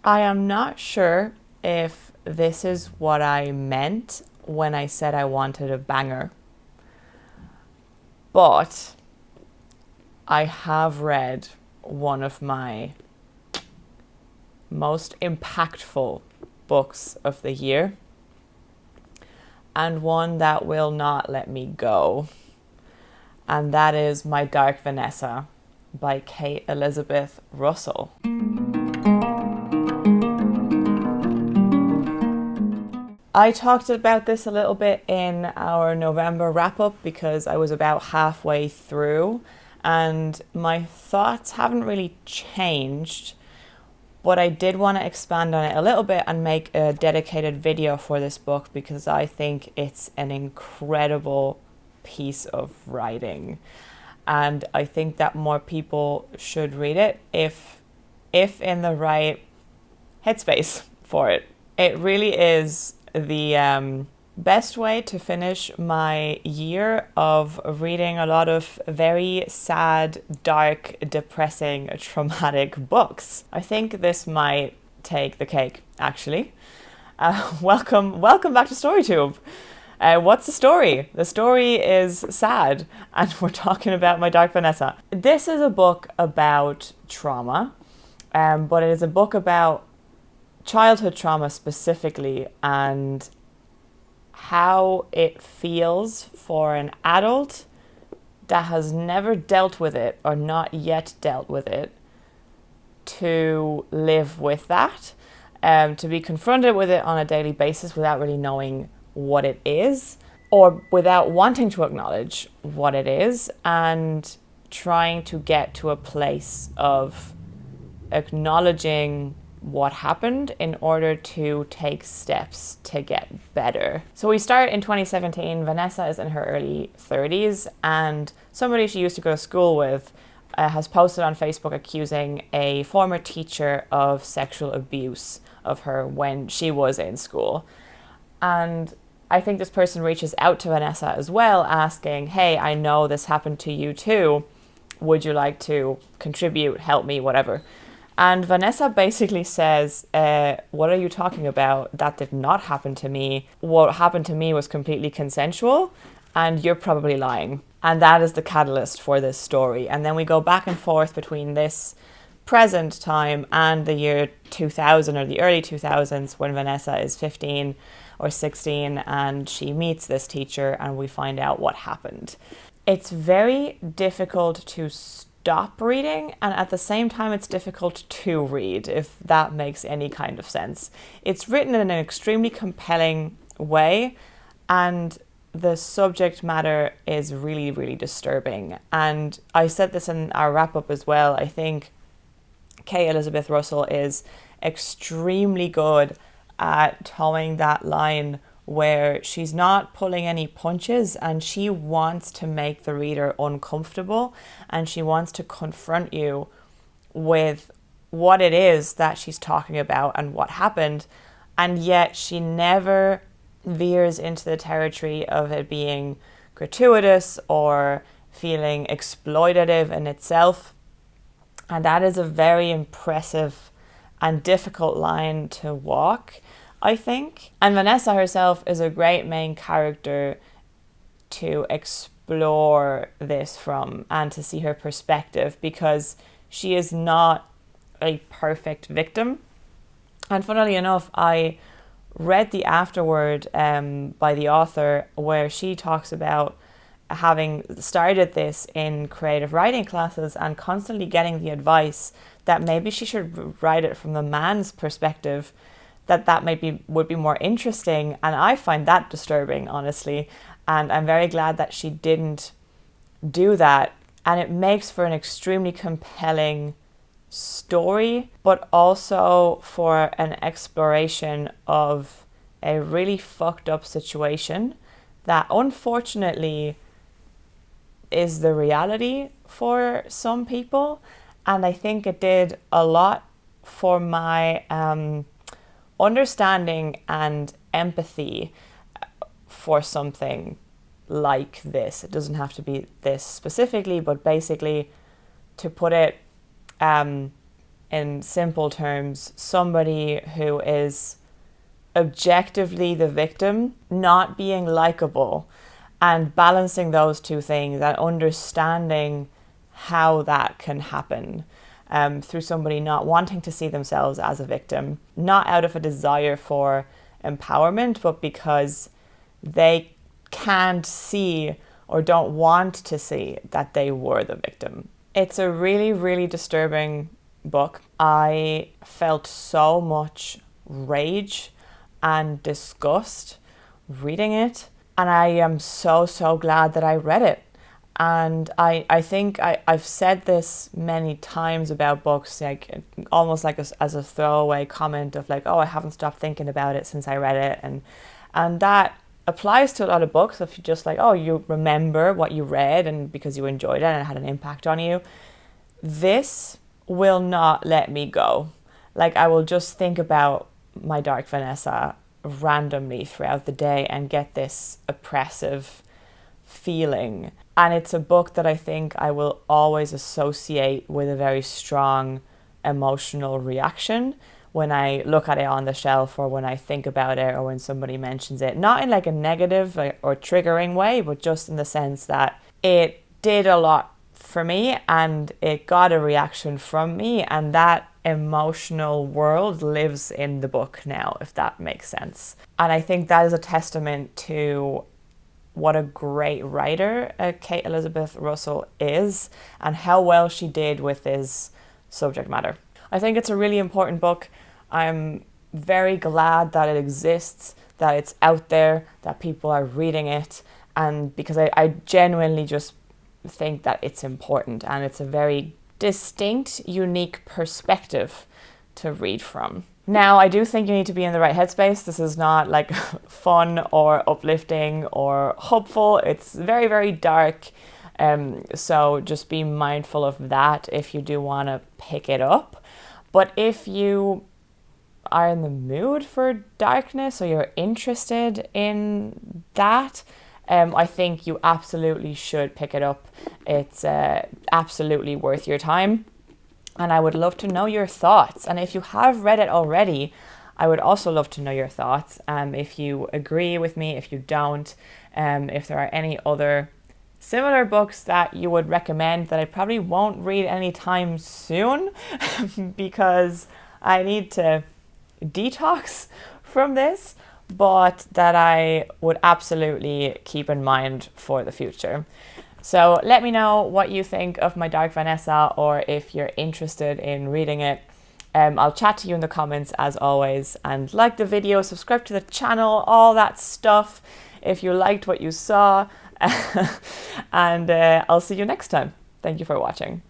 I am not sure if this is what I meant when I said I wanted a banger, but I have read one of my most impactful books of the year, and one that will not let me go. And that is My Dark Vanessa by Kate Elizabeth Russell. I talked about this a little bit in our November wrap-up because I was about halfway through and my thoughts haven't really changed, but I did want to expand on it a little bit and make a dedicated video for this book because I think it's an incredible piece of writing. And I think that more people should read it if in the right headspace for it. It really is the best way to finish my year of reading a lot of very sad, dark, depressing, traumatic books. I think this might take the cake, actually. Welcome back to StoryTube. What's the story? The story is sad, and we're talking about My Dark Vanessa. This is a book about trauma, but it is a book about childhood trauma specifically and how it feels for an adult that has never dealt with it or not yet dealt with it to live with that, to be confronted with it on a daily basis without really knowing what it is or without wanting to acknowledge what it is, and trying to get to a place of acknowledging what happened in order to take steps to get better. So we start in 2017. Vanessa is in her early 30s, and somebody she used to go to school with has posted on Facebook accusing a former teacher of sexual abuse of her when she was in school. And I think this person reaches out to Vanessa as well, asking, hey, I know this happened to you too. Would you like to contribute, help me, whatever? And Vanessa basically says, what are you talking about? That did not happen to me. What happened to me was completely consensual, and you're probably lying. And that is the catalyst for this story. And then we go back and forth between this present time and the year 2000 or the early 2000s when Vanessa is 15 or 16 and she meets this teacher and we find out what happened. It's very difficult to stop reading, and at the same time it's difficult to read, if that makes any kind of sense. It's written in an extremely compelling way, and the subject matter is really, really disturbing. And I said this in our wrap-up as well. I think Kate Elizabeth Russell is extremely good at towing that line where she's not pulling any punches, and she wants to make the reader uncomfortable, and she wants to confront you with what it is that she's talking about and what happened, and yet she never veers into the territory of it being gratuitous or feeling exploitative in itself. And that is a very impressive and difficult line to walk, I think. And Vanessa herself is a great main character to explore this from and to see her perspective, because she is not a perfect victim. And funnily enough, I read the afterword by the author where she talks about having started this in creative writing classes and constantly getting the advice that maybe she should write it from the man's perspective, that would be more interesting. And I find that disturbing, honestly, and I'm very glad that she didn't do that. And it makes for an extremely compelling story, but also for an exploration of a really fucked up situation that unfortunately is the reality for some people. And I think it did a lot for my understanding and empathy for something like this. It doesn't have to be this specifically, but basically, to put it in in simple terms, somebody who is objectively the victim, not being likable, and balancing those two things and understanding how that can happen through somebody not wanting to see themselves as a victim, not out of a desire for empowerment, but because they can't see or don't want to see that they were the victim. It's a really, really disturbing book. I felt so much rage and disgust reading it, and I am so, so glad that I read it. And I think I've said this many times about books, like almost like as a throwaway comment of like, oh, I haven't stopped thinking about it since I read it. And that applies to a lot of books. If you just like, oh, you remember what you read and because you enjoyed it and it had an impact on you. This will not let me go. Like, I will just think about my Dark Vanessa randomly throughout the day and get this oppressive feeling. And it's a book that I think I will always associate with a very strong emotional reaction when I look at it on the shelf, or when I think about it, or when somebody mentions it. Not in like a negative or triggering way, but just in the sense that it did a lot for me and it got a reaction from me, and that emotional world lives in the book now, if that makes sense. And I think that is a testament to what a great writer Kate Elizabeth Russell is, and how well she did with this subject matter. I think it's a really important book. I'm very glad that it exists, that it's out there, that people are reading it, and because I genuinely just think that it's important, and it's a very distinct, unique perspective to read from. Now, I do think you need to be in the right headspace. This is not like fun or uplifting or hopeful. It's very, very dark. So just be mindful of that if you do want to pick it up. But if you are in the mood for darkness, or you're interested in that, I think you absolutely should pick it up. It's absolutely worth your time. And I would love to know your thoughts. And if you have read it already, I would also love to know your thoughts. If you agree with me, if you don't, if there are any other similar books that you would recommend that I probably won't read anytime soon because I need to detox from this, but that I would absolutely keep in mind for the future. So let me know what you think of my Dark Vanessa, or if you're interested in reading it. I'll chat to you in the comments as always, and like the video, subscribe to the channel, all that stuff if you liked what you saw. And I'll see you next time. Thank you for watching.